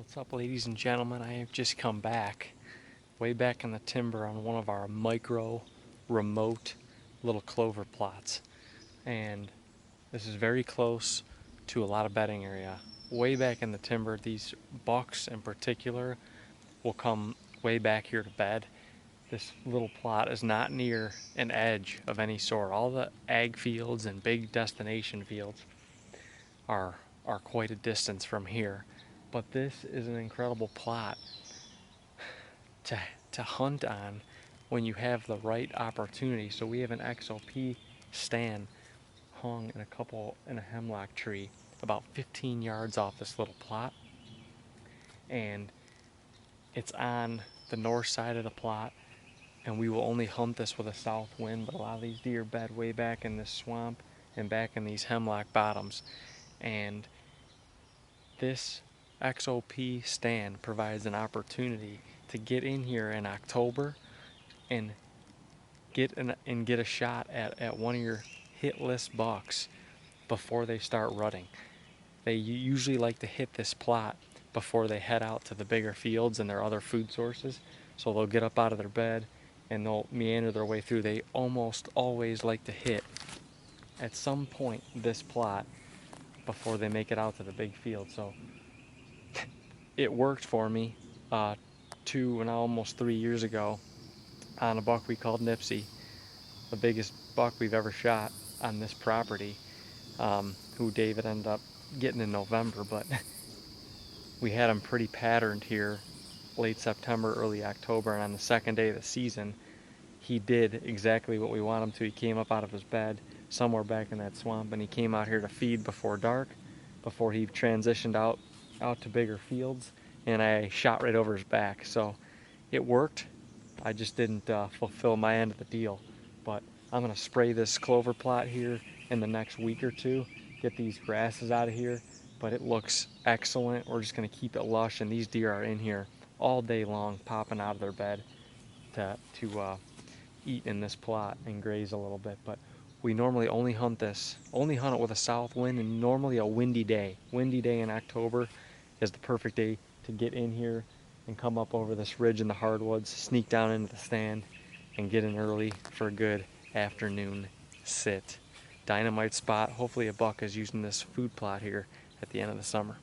What's up, ladies and gentlemen? I have just come back, way back in the timber on one of our micro, remote little clover plots. And this is very close to a lot of bedding area. Way back in the timber, these bucks in particular will come way back here to bed. This little plot is not near an edge of any sort. All the ag fields and big destination fields are quite a distance from here. But this is an incredible plot to to hunt on when you have the right opportunity. So we have an XOP stand hung in a hemlock tree about 15 yards off this little plot, and it's on the north side of the plot, and we will only hunt this with a south wind, but a lot of these deer bed way back in this swamp and back in these hemlock bottoms. And this XOP stand provides an opportunity to get in here in October and get a shot at one of your hit list bucks before they start rutting. They usually like to hit this plot before they head out to the bigger fields and their other food sources. So they'll get up out of their bed and they'll meander their way through. They almost always like to hit at some point this plot before they make it out to the big field. So it worked for me 2 and almost 3 years ago on a buck we called Nipsey, the biggest buck we've ever shot on this property, who David ended up getting in November. But we had him pretty patterned here late September, early October, and on the second day of the season, he did exactly what we want him to. He came up out of his bed somewhere back in that swamp, and he came out here to feed before dark, before he transitioned out to bigger fields, and I shot right over his back. So it worked. I just didn't fulfill my end of the deal. But I'm going to spray this clover plot here in the next week or two, get these grasses out of here. But it looks excellent. We're just going to keep it lush, and these deer are in here all day long, popping out of their bed to eat in this plot and graze a little bit. But we normally only hunt it with a south wind, and normally a windy day. Windy day in October is the perfect day to get in here and come up over this ridge in the hardwoods, sneak down into the stand, and get in early for a good afternoon sit. Dynamite spot. Hopefully a buck is using this food plot here at the end of the summer.